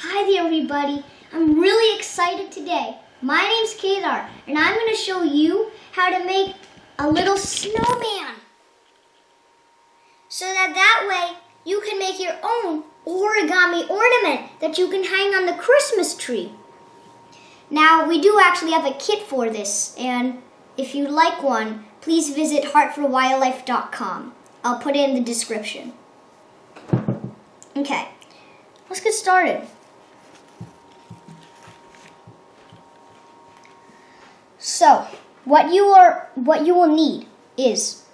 Hi there everybody, I'm really excited today. My name's Kedar and I'm going to show you how to make a little snowman. So that way you can make your own origami ornament that you can hang on the Christmas tree. Now we do actually have a kit for this, and if you'd like one, please visit heartforwildlife.com. I'll put it in the description. Okay, let's get started. So, what you will need is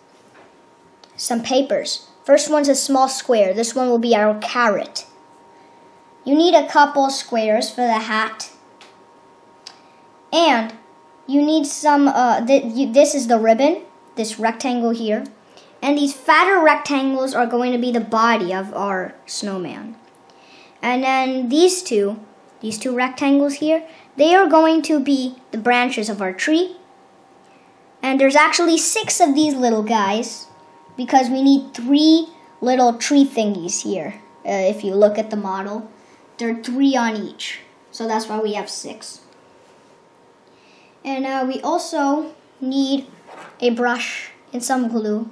some papers. First one's a small square. This one will be our carrot. You need a couple squares for the hat. And you need some, this is the ribbon, this rectangle here. And these fatter rectangles are going to be the body of our snowman. And then these two rectangles here, they are going to be the branches of our tree. And there's actually 6 of these little guys because we need 3 little tree thingies here. If you look at the model, there are 3 on each. So that's why we have 6. And we also need a brush and some glue.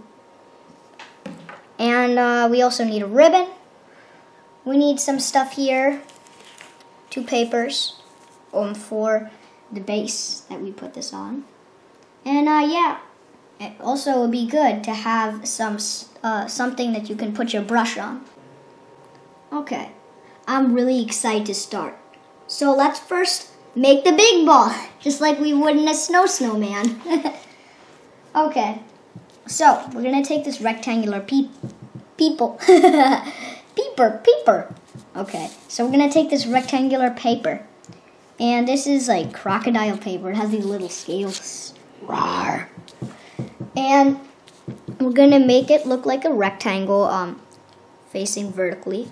And we also need a ribbon. We need some stuff here, 2 papers for the base that we put this on. And yeah, it also would be good to have some something that you can put your brush on. Okay, I'm really excited to start. So let's first make the big ball, just like we would in a snowman. Okay, so we're gonna take this rectangular peeper. Okay, so we're gonna take this rectangular paper, and this is like crocodile paper. It has these little scales. Rawr. And we're gonna make it look like a rectangle, facing vertically.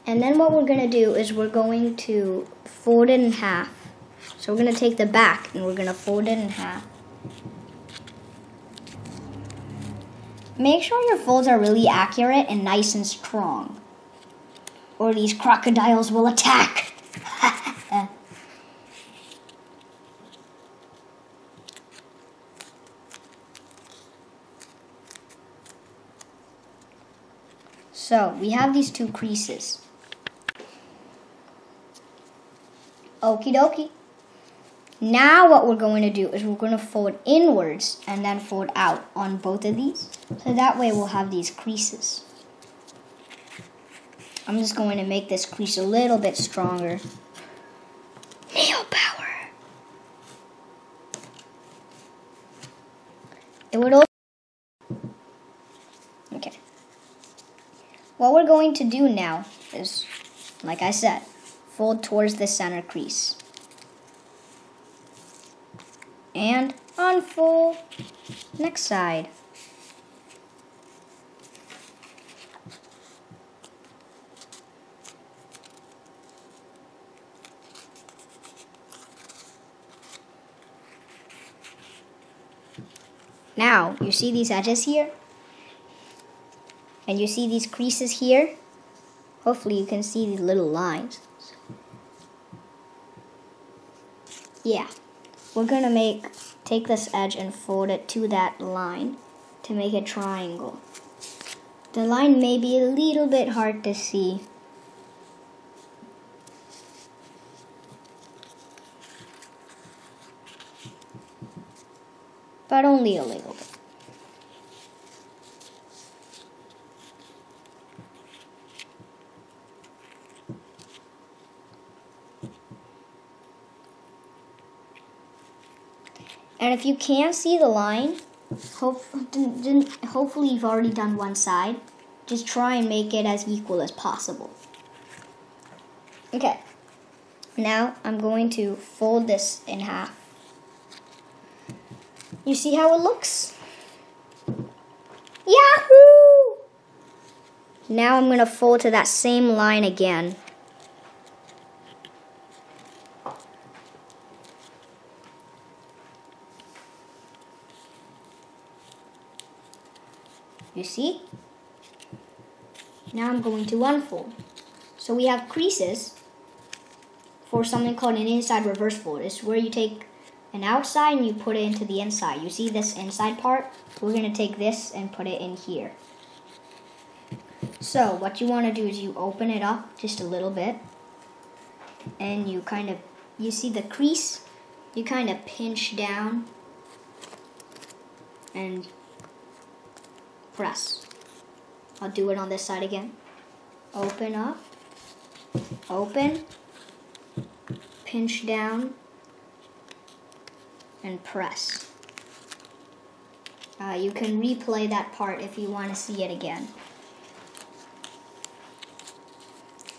And then what we're gonna do is we're going to fold it in half. So we're gonna take the back and we're gonna fold it in half. Make sure your folds are really accurate and nice and strong, or these crocodiles will attack. So we have these 2 creases. Okie dokie. Now what we're going to do is we're going to fold inwards and then fold out on both of these. So that way we'll have these creases. I'm just going to make this crease a little bit stronger. Nail power. It would also... Okay. What we're going to do now is, like I said, fold towards the center crease. And unfold. Next side. Now, you see these edges here? And you see these creases here? Hopefully you can see these little lines. Yeah. We're gonna take this edge and fold it to that line to make a triangle. The line may be a little bit hard to see. But only a little bit. And if you can't see the line, hopefully you've already done one side. Just try and make it as equal as possible. Okay, now I'm going to fold this in half. You see how it looks? Yahoo! Now I'm going to fold to that same line again. You see? Now I'm going to unfold. So we have creases for something called an inside reverse fold. It's where you take an outside and you put it into the inside. You see this inside part? We're going to take this and put it in here. So what you want to do is you open it up just a little bit, and you see the crease? You kind of pinch down and press. I'll do it on this side again. Open up, open, pinch down, and press. You can replay that part if you want to see it again.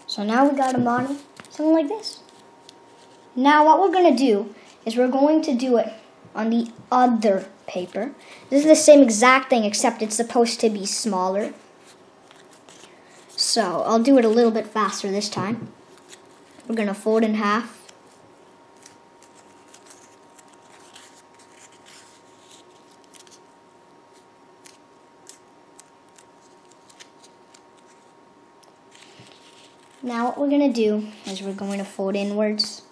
So now we got a model, something like this. Now what we're going to do is we're going to do it on the other paper. This is the same exact thing, except it's supposed to be smaller. So I'll do it a little bit faster this time. We're going to fold in half. Now what we're going to do is we're going to fold inwards.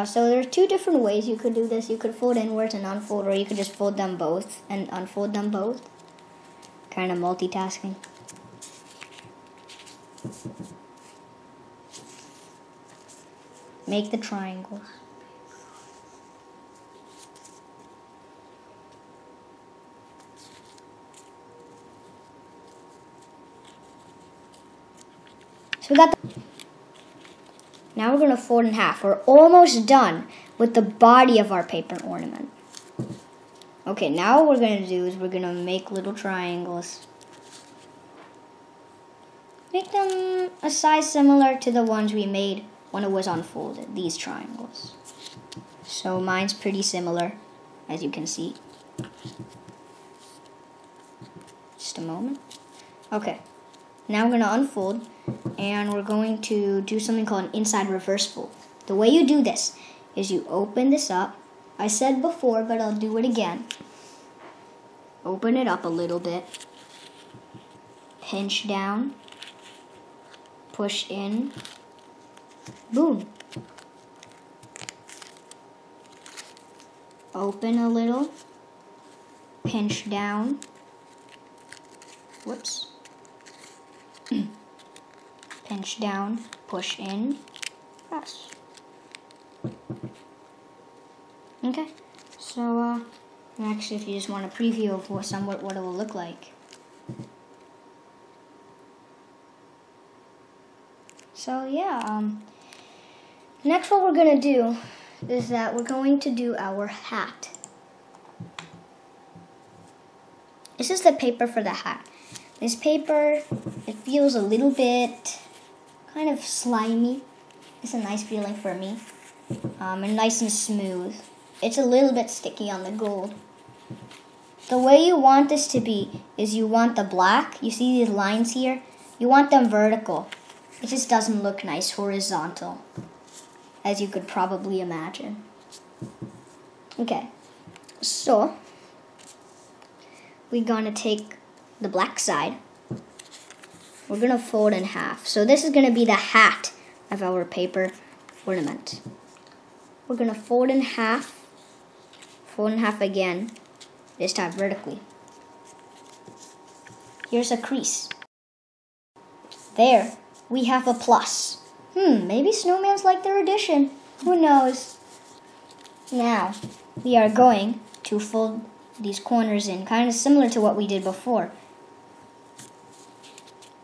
So there are two different ways you could do this. You could fold inwards and unfold, or you could just fold them both and unfold them both. Kind of multitasking. Make the triangles. So we got the... Now we're going to fold in half. We're almost done with the body of our paper ornament. Okay, now what we're going to do is we're going to make little triangles. Make them a size similar to the ones we made when it was unfolded, these triangles. So mine's pretty similar, as you can see. Just a moment. Okay, now we're going to unfold. And we're going to do something called an inside reverse fold. The way you do this is you open this up. I said before, but I'll do it again. Open it up a little bit. Pinch down. Push in. Boom. Open a little. Pinch down. Whoops. Pinch down, push in, press. Okay, so actually, if you just want a preview of what it will look like. So yeah, next what we're gonna do is that we're going to do our hat. This is the paper for the hat. This paper, it feels a little bit kind of slimy. It's a nice feeling for me. And nice and smooth. It's a little bit sticky on the gold. The way you want this to be is you want the black. You see these lines here? You want them vertical. It just doesn't look nice horizontal, as you could probably imagine. Okay, so we're gonna take the black side. We're going to fold in half. So this is going to be the hat of our paper ornament. We're going to fold in half again, this time vertically. Here's a crease. There, we have a plus. Maybe Snowman's like their addition. Who knows? Now, we are going to fold these corners in, kind of similar to what we did before.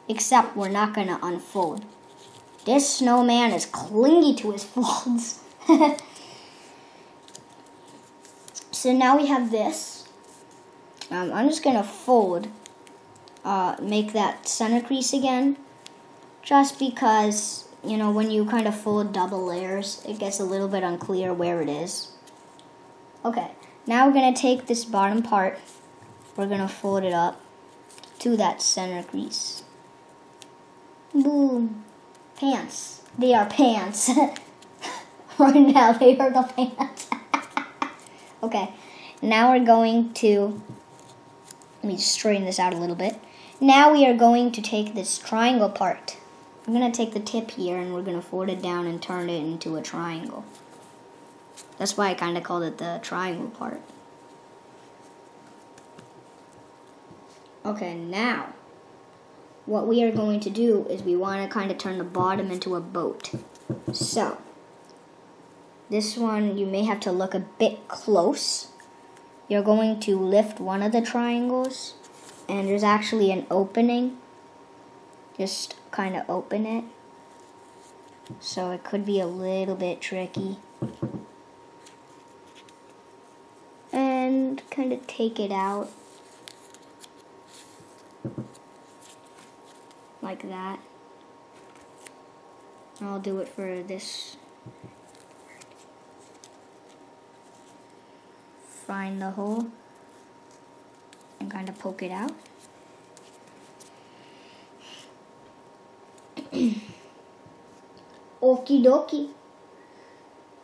Except we're not going to unfold. This snowman is clingy to his folds. So now we have this. I'm just going to fold, make that center crease again. Just because, you know, when you kind of fold double layers, it gets a little bit unclear where it is. Okay, now we're going to take this bottom part. We're going to fold it up to that center crease. Boom. Pants. They are pants. Right now, they are the pants. Okay. Now we're going to me just straighten this out a little bit. Now we are going to take this triangle part. I'm going to take the tip here and we're going to fold it down and turn it into a triangle. That's why I kind of called it the triangle part. Okay, now what we are going to do is we want to kind of turn the bottom into a boat. So this one you may have to look a bit close. You're going to lift one of the triangles and there's actually an opening. Just kind of open it. So it could be a little bit tricky. And kind of take it out. Like that. I'll do it for this. Find the hole and kind of poke it out. Okie dokie.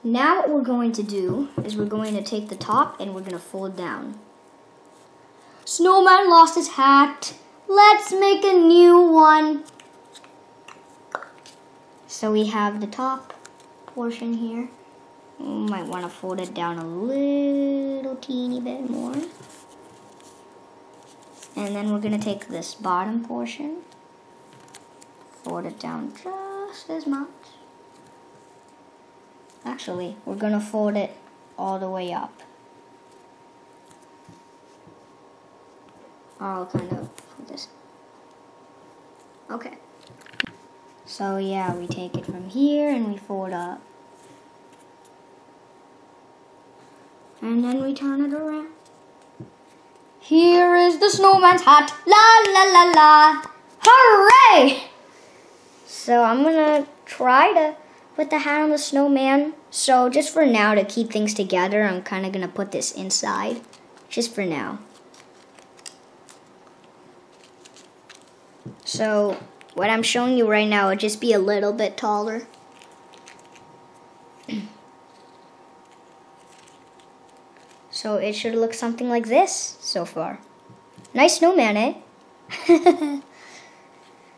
Now what we're going to do is we're going to take the top and we're going to fold down. Snowman lost his hat. Let's make a new one. So we have the top portion here. You might want to fold it down a little teeny bit more. And then we're going to take this bottom portion, fold it down just as much. Actually, we're going to fold it all the way up. I'll kind of put this. Okay. So yeah, we take it from here and we fold up. And then we turn it around. Here is the snowman's hat. La la la la. Hooray! So I'm gonna try to put the hat on the snowman. So just for now, to keep things together, I'm kind of gonna put this inside. Just for now. So what I'm showing you right now would just be a little bit taller. So it should look something like this so far. Nice snowman, eh?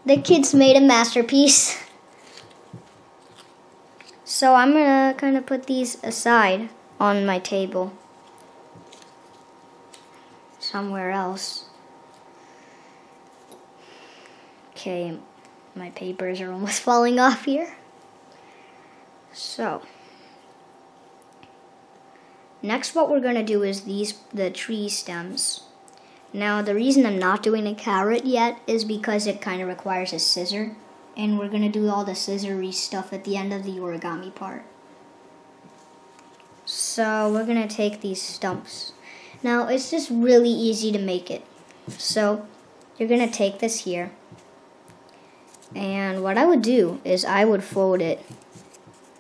The kids made a masterpiece. So I'm gonna kind of put these aside on my table. Somewhere else. Okay, my papers are almost falling off here. So next what we're going to do is the tree stems. Now the reason I'm not doing a carrot yet is because it kind of requires a scissor. And we're going to do all the scissory stuff at the end of the origami part. So we're going to take these stumps. Now it's just really easy to make it. So you're going to take this here. And what I would do is I would fold it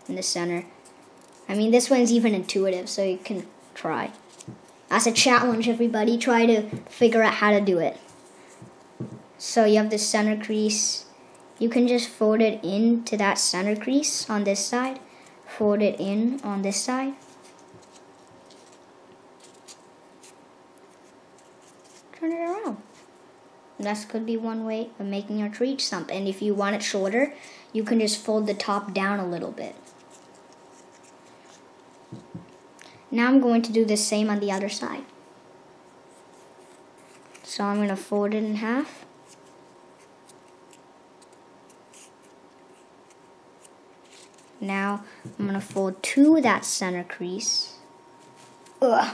in the center. I mean, this one's even intuitive, so you can try. As a challenge, everybody, try to figure out how to do it. So you have the center crease. You can just fold it into that center crease on this side. Fold it in on this side. Turn it around. That could be one way of making your tree stump. And if you want it shorter, you can just fold the top down a little bit. Now I'm going to do the same on the other side. So I'm going to fold it in half. Now I'm going to fold to that center crease. Ugh.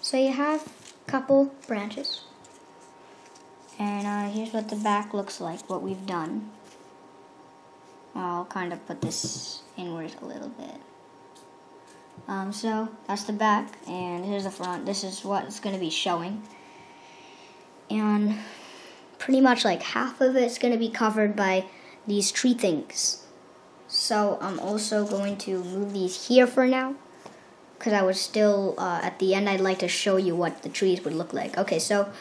So you have a couple branches. And here's what the back looks like, what we've done. I'll kind of put this inwards a little bit. So that's the back, and here's the front. This is what it's going to be showing. And pretty much like half of it's going to be covered by these tree things. So I'm also going to move these here for now, because I was still, at the end, I'd like to show you what the trees would look like. Okay, so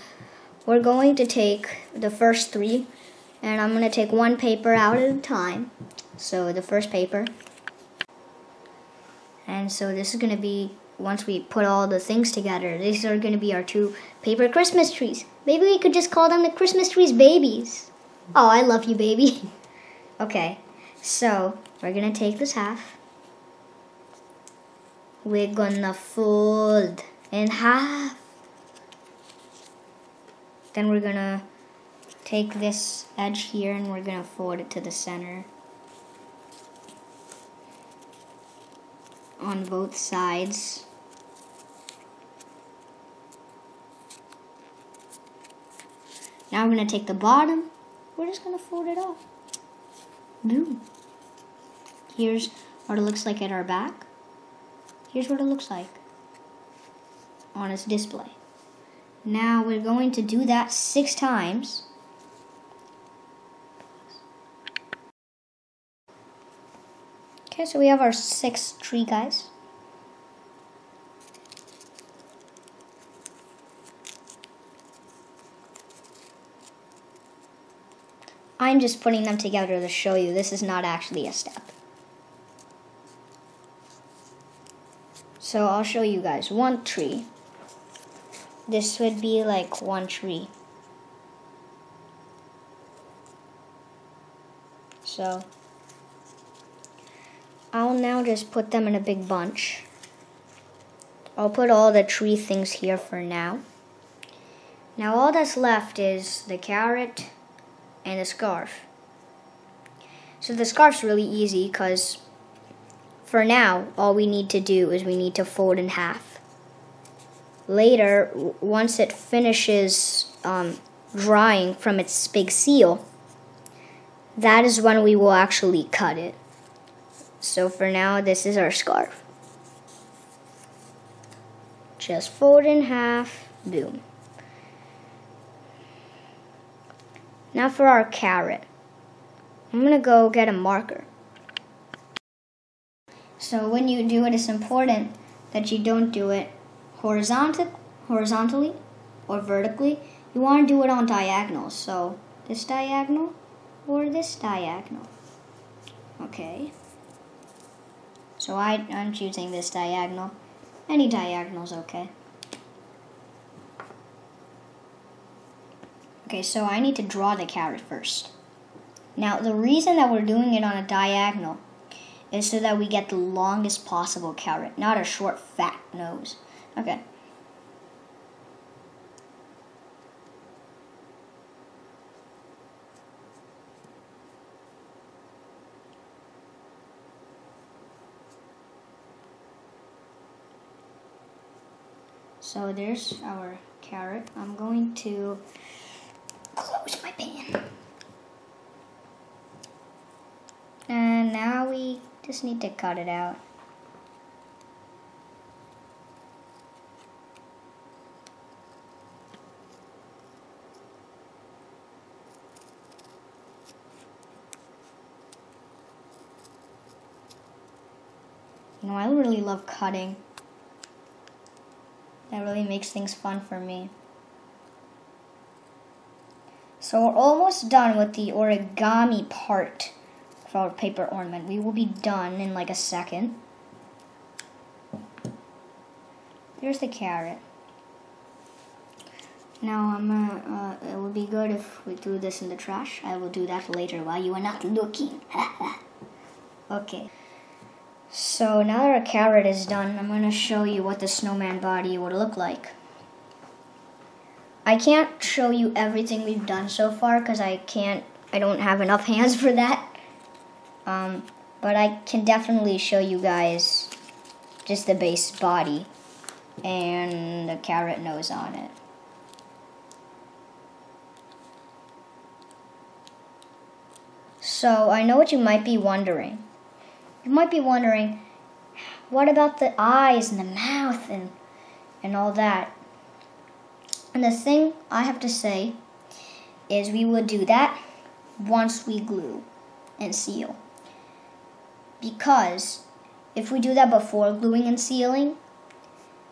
we're going to take the first 3, and I'm going to take one paper out at a time. So the first paper. And so this is going to be, once we put all the things together, these are going to be our 2 paper Christmas trees. Maybe we could just call them the Christmas trees babies. Oh, I love you, baby. Okay, so we're going to take this half. We're gonna fold in half. Then we're gonna take this edge here and we're gonna fold it to the center on both sides. Now we're gonna take the bottom. We're just gonna fold it off. Boom. Here's what it looks like at our back. Here's what it looks like on its display. Now we're going to do that 6 times. Okay, so we have our 6 tree guys. I'm just putting them together to show you this is not actually a step. So I'll show you guys 1 tree. This would be like 1 tree. So I'll now just put them in a big bunch. I'll put all the tree things here for now. Now all that's left is the carrot and the scarf. So the scarf's really easy because for now, all we need to do is we need to fold in half. Later, once it finishes drying from its big seal, that is when we will actually cut it. So for now, this is our scarf. Just fold in half, boom. Now for our carrot. I'm gonna go get a marker. So when you do it, it's important that you don't do it horizontally or vertically. You want to do it on diagonals. So this diagonal or this diagonal. Okay. So I'm choosing this diagonal. Any diagonal is okay. Okay, so I need to draw the carrot first. Now the reason that we're doing it on a diagonal is so that we get the longest possible carrot, not a short, fat nose. Okay. So there's our carrot. I'm going to close my pan. And now we just need to cut it out. You know, I really love cutting. That really makes things fun for me. So we're almost done with the origami part of our paper ornament. We will be done in like a second. There's the carrot. Now it would be good if we threw this in the trash. I will do that later while you are not looking. Okay. So now that our carrot is done, I'm going to show you what the snowman body would look like. I can't show you everything we've done so far because I don't have enough hands for that. But I can definitely show you guys just the base body and the carrot nose on it. So I know what you might be wondering. You might be wondering, what about the eyes and the mouth and all that? And the thing I have to say is we would do that once we glue and seal. Because if we do that before gluing and sealing,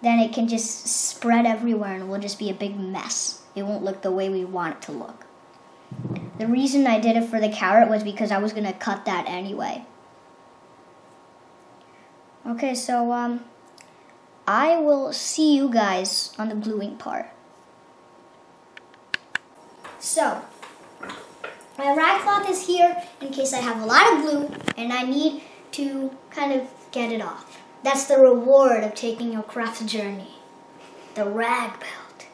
then it can just spread everywhere and it will just be a big mess. It won't look the way we want it to look. The reason I did it for the carrot was because I was going to cut that anyway. Okay, so I will see you guys on the gluing part. So, my rag cloth is here in case I have a lot of glue and I need to kind of get it off. That's the reward of taking your craft journey. The rag belt.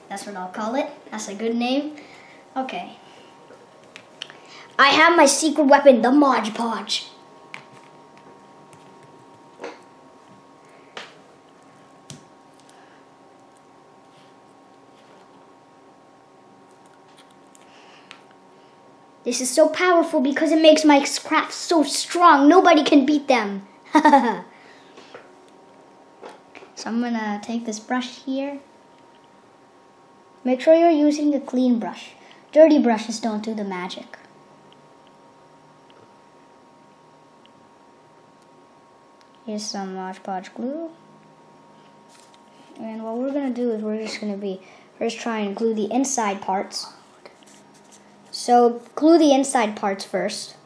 That's what I'll call it. That's a good name. Okay. I have my secret weapon, the Mod Podge. This is so powerful because it makes my crafts so strong. Nobody can beat them. So I'm gonna take this brush here. Make sure you're using a clean brush. Dirty brushes don't do the magic. Here's some Mod Podge glue. And what we're gonna do is we're just gonna be first try and glue the inside parts. So glue the inside parts first.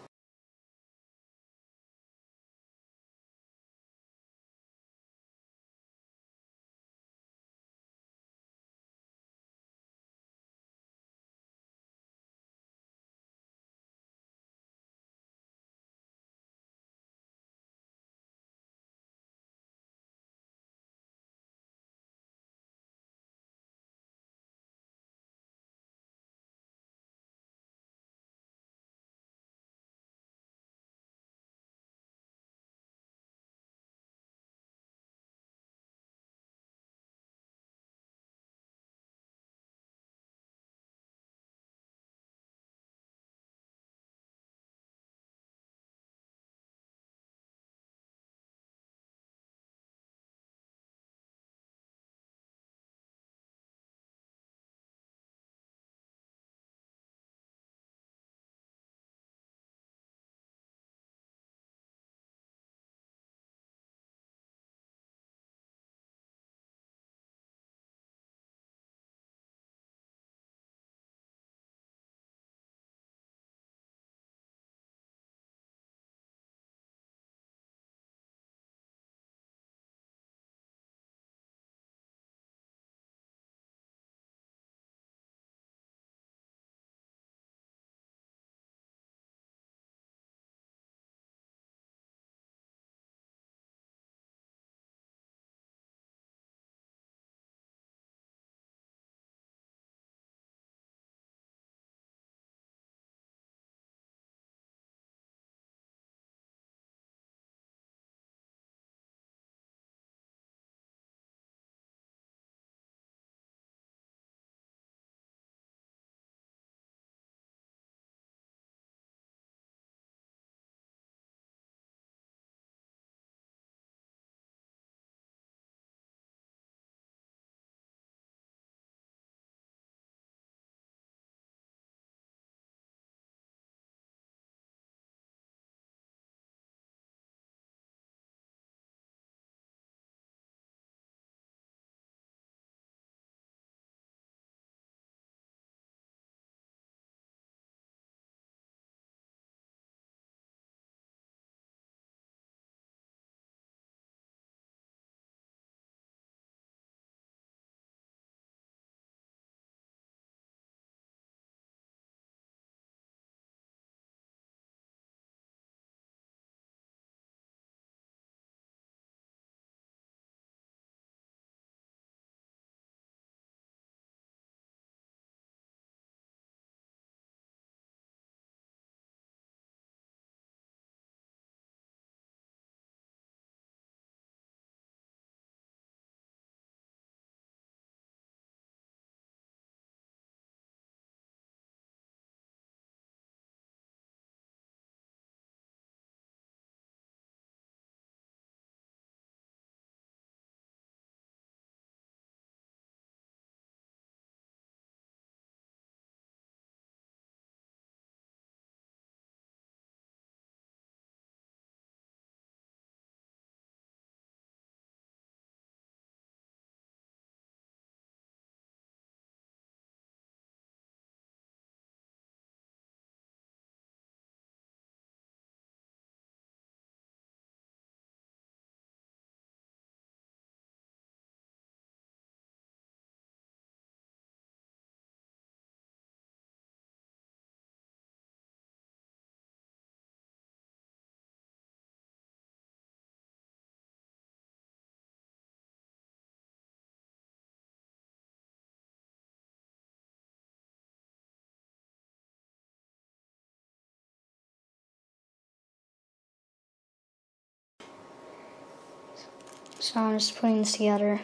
So I'm just putting this together.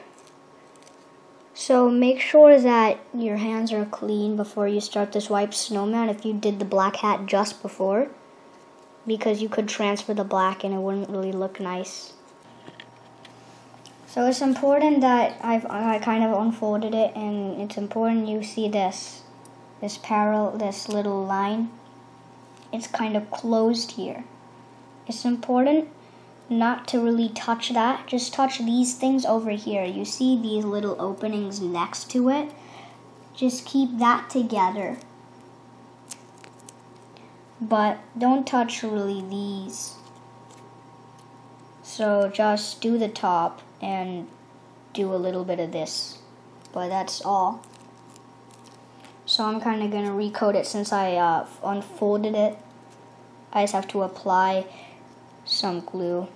So make sure that your hands are clean before you start this white snowman if you did the black hat just before, because you could transfer the black and it wouldn't really look nice. So it's important that I kind of unfolded it, and it's important you see this little line. It's kind of closed here. It's important not to really touch that. Just touch these things over here. You see these little openings next to it? Just keep that together. But don't touch really these. So just do the top and do a little bit of this. But that's all. So I'm kind of going to recoat it since I unfolded it. I just have to apply some glue.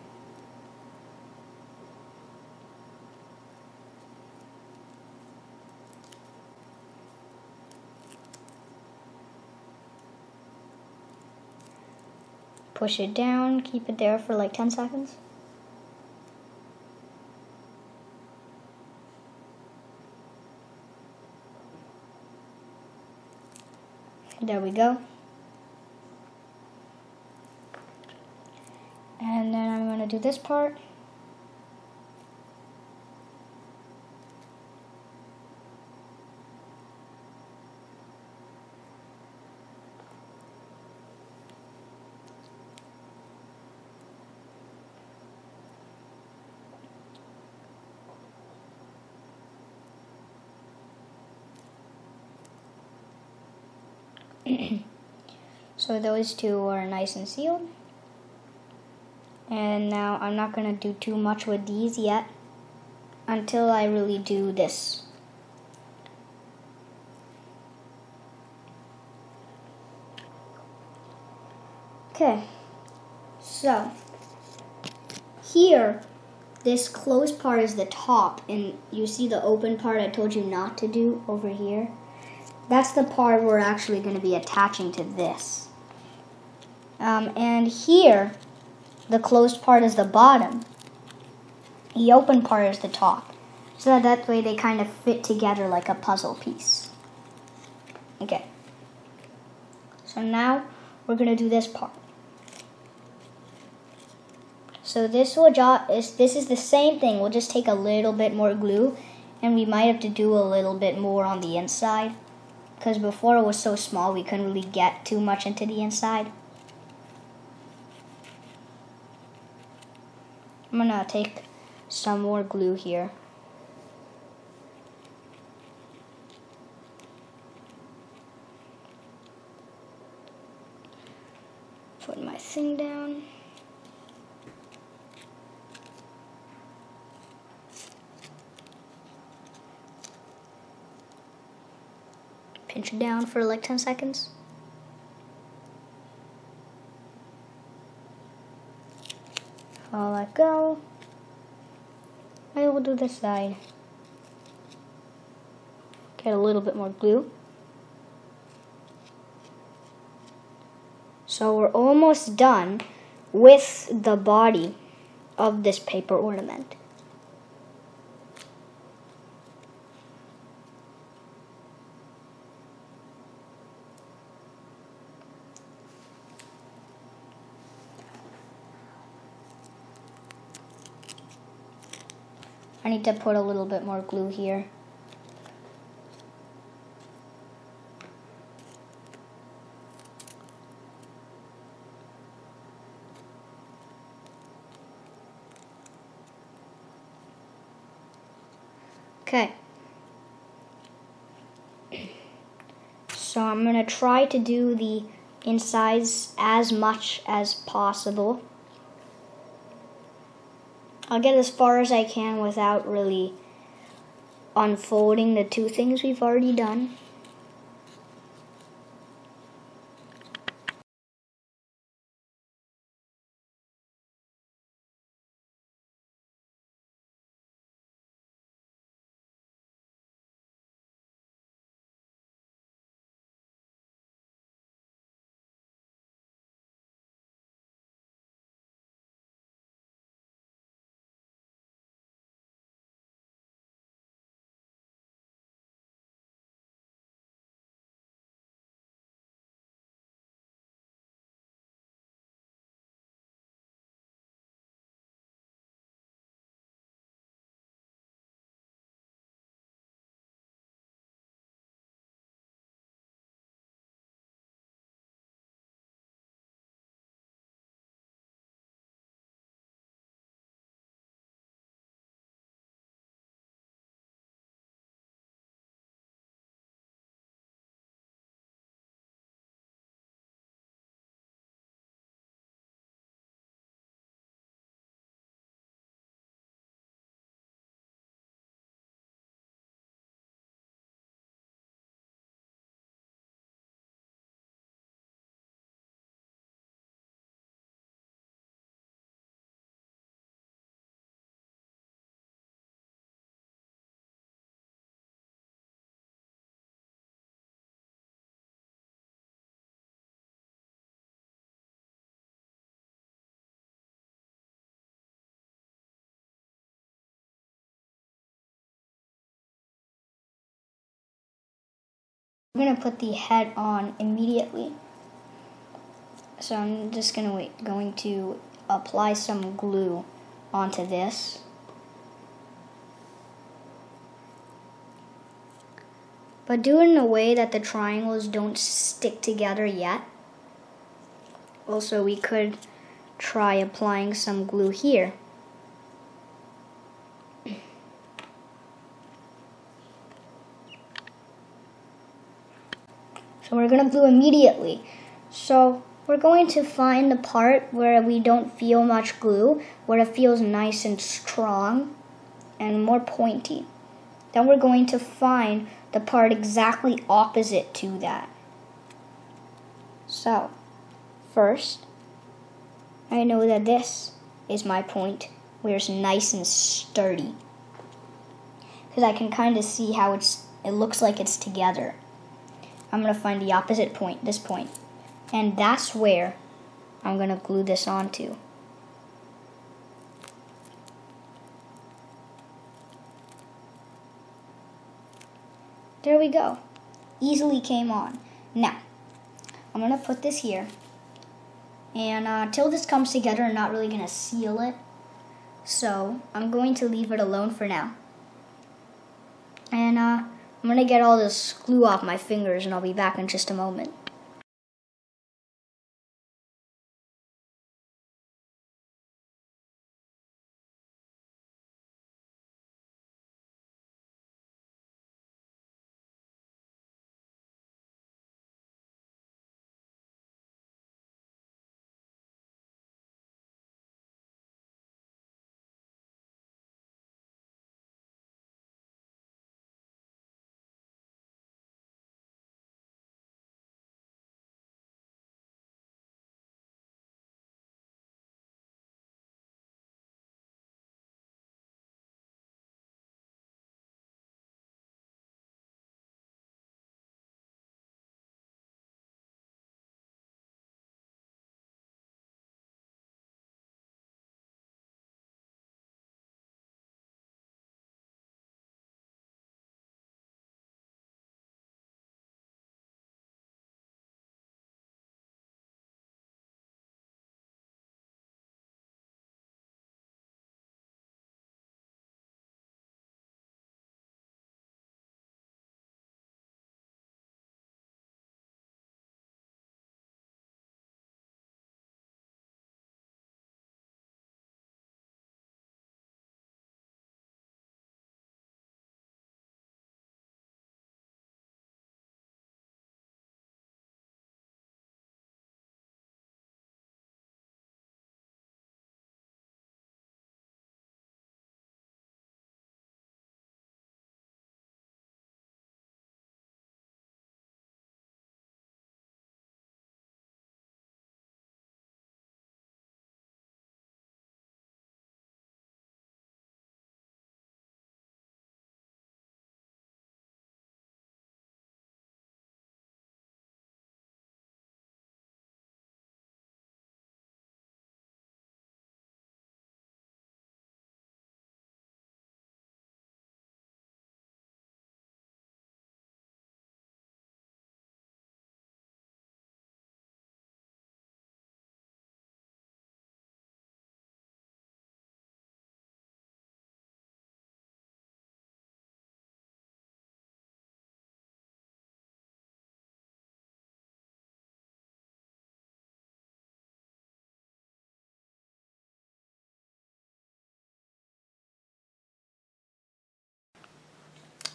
Push it down, keep it there for like 10 seconds. There we go. And then I'm going to do this part. So those two are nice and sealed. And now I'm not going to do too much with these yet until I really do this. Okay, so here, this closed part is the top, and you see the open part I told you not to do over here? That's the part we're actually going to be attaching to this. And here, the closed part is the bottom. The open part is the top. So that way they kind of fit together like a puzzle piece. Okay. So now we're going to do this part. So this is the same thing. We'll just take a little bit more glue, and we might have to do a little bit more on the inside, because before it was so small we couldn't really get too much into the inside. I'm gonna take some more glue here. Put my thing down. Pinch it down for like 10 seconds. I'll let go. I will do this side. Get a little bit more glue. So we're almost done with the body of this paper ornament. I need to put a little bit more glue here. Okay. So I'm going to try to do the insides as much as possible. I'll get as far as I can without really unfolding the two things we've already done. We're going to put the head on immediately. So I'm just going to apply some glue onto this. But do it in a way that the triangles don't stick together yet. Also, we could try applying some glue here. So we're going to glue immediately. So we're going to find the part where we don't feel much glue, where it feels nice and strong and more pointy. Then we're going to find the part exactly opposite to that. So, first, I know that this is my point where it's nice and sturdy. Because I can kind of see how it looks like it's together. I'm going to find the opposite point, this point. And that's where I'm going to glue this onto. There we go. Easily came on. Now, I'm going to put this here. And until this comes together, I'm not really going to seal it. So, I'm going to leave it alone for now. And I'm going to get all this glue off my fingers, and I'll be back in just a moment.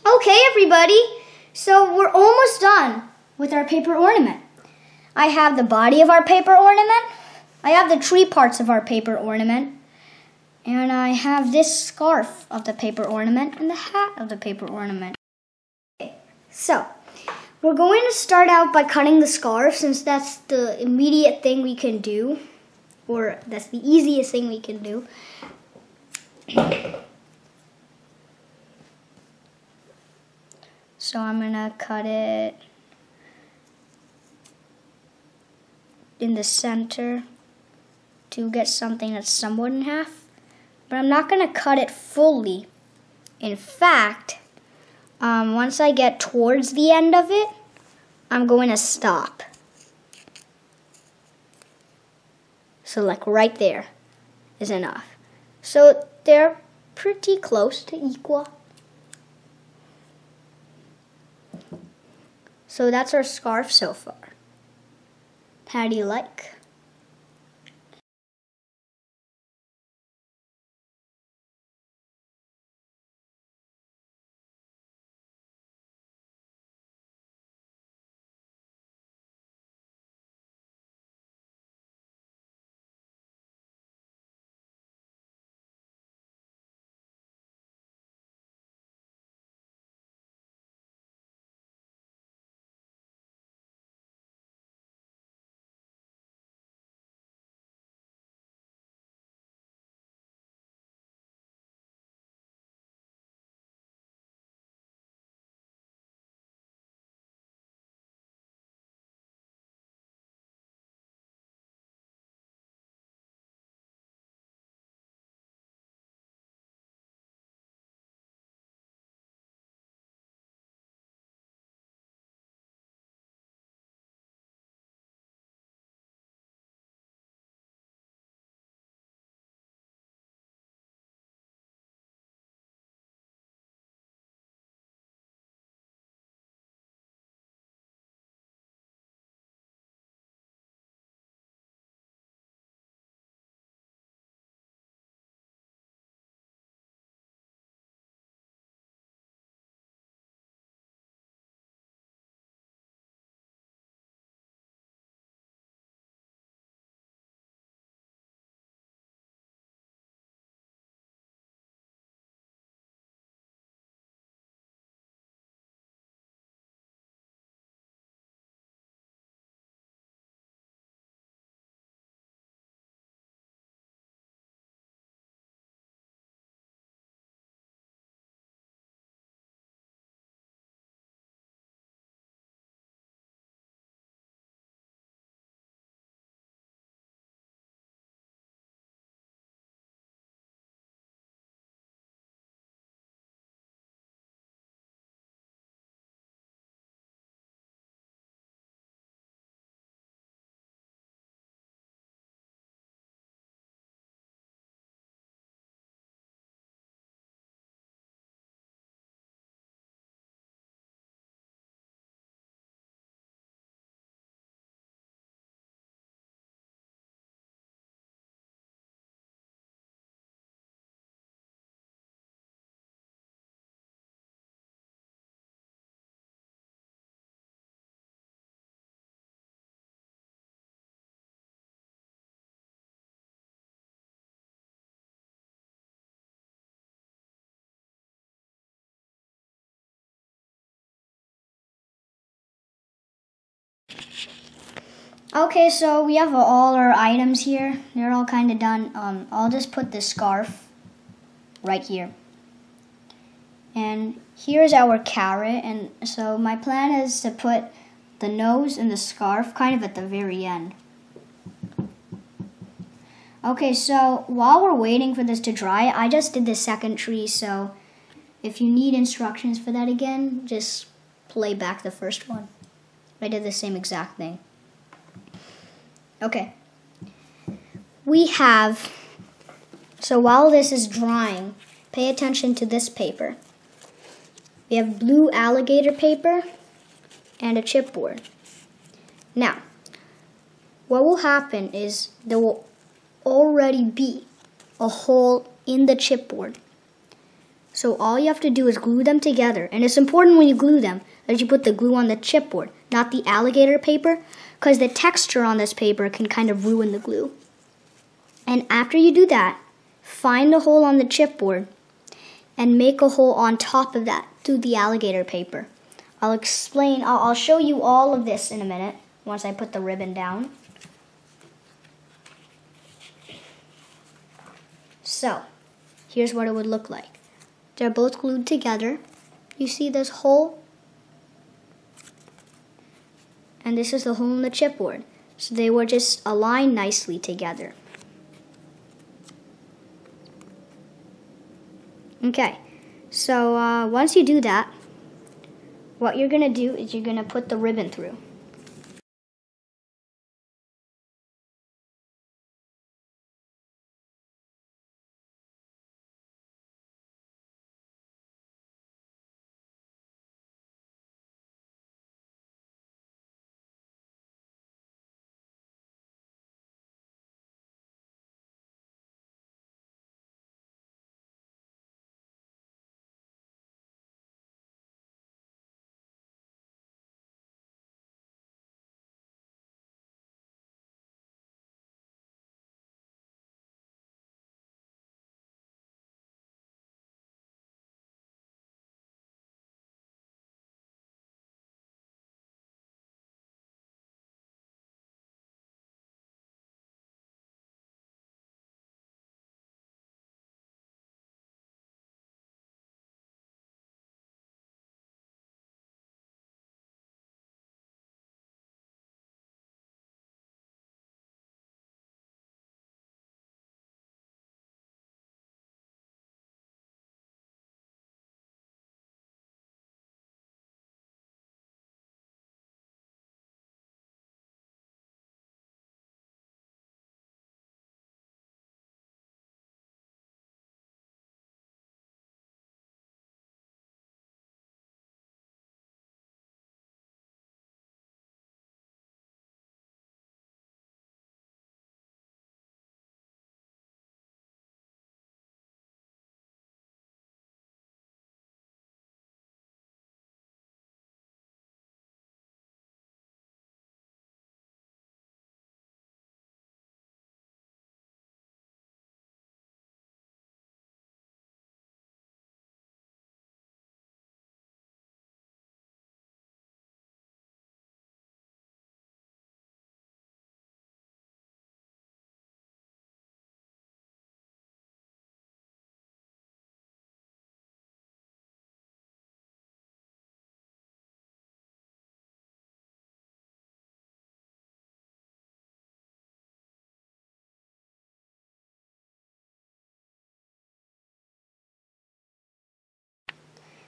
Okay, everybody, so we're almost done with our paper ornament. I have the body of our paper ornament, I have the tree parts of our paper ornament, and I have this scarf of the paper ornament and the hat of the paper ornament. Okay, so we're going to start out by cutting the scarf, since that's the immediate thing we can do, or that's the easiest thing we can do. So I'm going to cut it in the center to get something that's somewhat in half. But I'm not going to cut it fully. In fact, once I get towards the end of it, I'm going to stop. So like right there is enough. So they're pretty close to equal. So that's our scarf so far. How do you like? Okay, so we have all our items here. They're all kind of done. I'll just put the scarf right here. And here's our carrot. And so my plan is to put the nose and the scarf kind of at the very end. Okay, so while we're waiting for this to dry, I just did the second tree. So if you need instructions for that again, just play back the first one. I did the same exact thing. Okay, so while this is drying, pay attention to this paper. We have blue alligator paper and a chipboard. Now, what will happen is there will already be a hole in the chipboard. So all you have to do is glue them together. And it's important when you glue them that you put the glue on the chipboard, not the alligator paper, because the texture on this paper can kind of ruin the glue. And after you do that, find a hole on the chipboard and make a hole on top of that through the alligator paper. I'll show you all of this in a minute once I put the ribbon down. So, here's what it would look like. They're both glued together. You see this hole? And this is the hole in the chipboard. So they were just aligned nicely together. Okay, so once you do that, what you're gonna do is you're gonna put the ribbon through.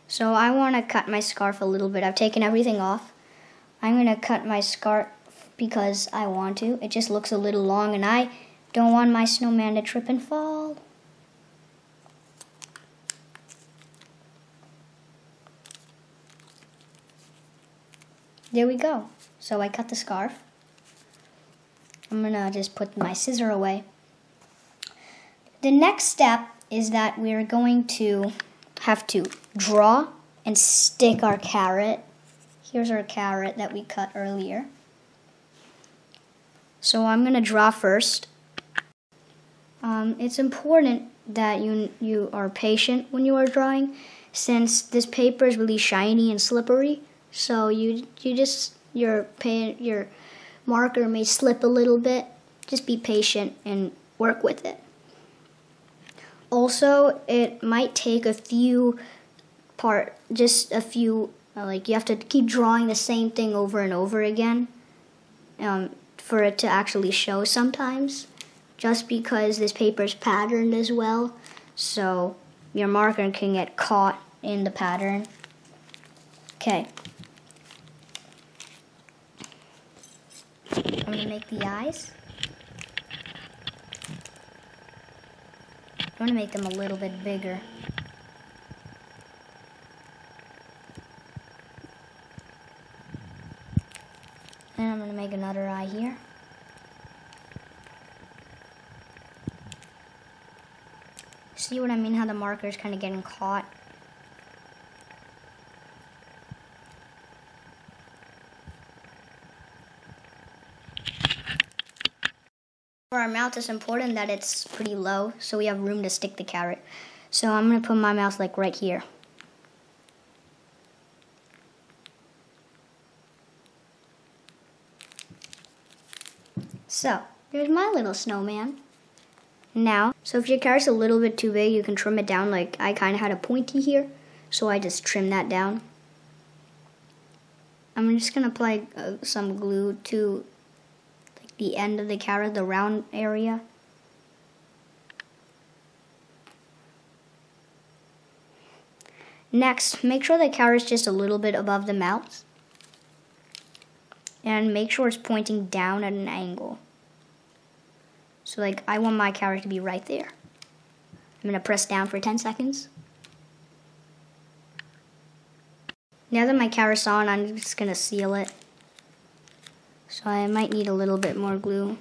So I want to cut my scarf a little bit. I've taken everything off. I'm going to cut my scarf because I want to. It just looks a little long and I don't want my snowman to trip and fall. There we go. So I cut the scarf. I'm going to just put my scissor away. The next step is that we're going to have to draw and stick our carrot. Here's our carrot that we cut earlier. So I'm going to draw first. It's important that you are patient when you are drawing, since this paper is really shiny and slippery. So your marker may slip a little bit. Just be patient and work with it. Also, it might take like you have to keep drawing the same thing over and over again for it to actually show sometimes, just because this paper is patterned as well, so your marker can get caught in the pattern. Okay. I'm going to make the eyes. I'm going to make them a little bit bigger. And I'm going to make another eye here. See what I mean? How the marker is kind of getting caught? For our mouth, it's important that it's pretty low so we have room to stick the carrot. So I'm going to put my mouth like right here. So, there's my little snowman. Now, so if your carrot's a little bit too big, you can trim it down. Like I kind of had a pointy here, so I just trimmed that down. I'm just going to apply some glue to the end of the carrot, the round area. Next, make sure the carrot's just a little bit above the mouth. And make sure it's pointing down at an angle. So like, I want my carrot to be right there. I'm gonna press down for 10 seconds. Now that my carrot's on, I'm just gonna seal it. So I might need a little bit more glue.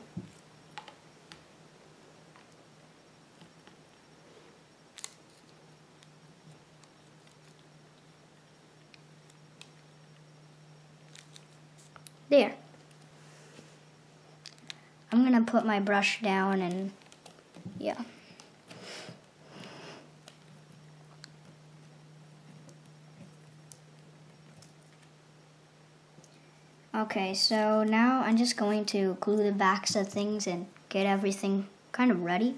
There. I'm gonna put my brush down and yeah. Okay, so now I'm just going to glue the backs of things and get everything kind of ready.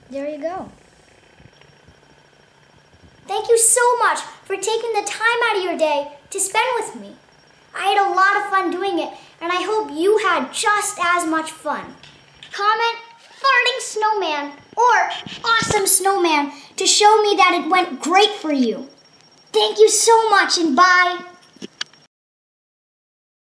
There you go. Thank you so much for taking the time out of your day to spend with me. I had a lot of fun doing it, and I hope you had just as much fun. Comment farting snowman or awesome snowman to show me that it went great for you. Thank you so much, and bye.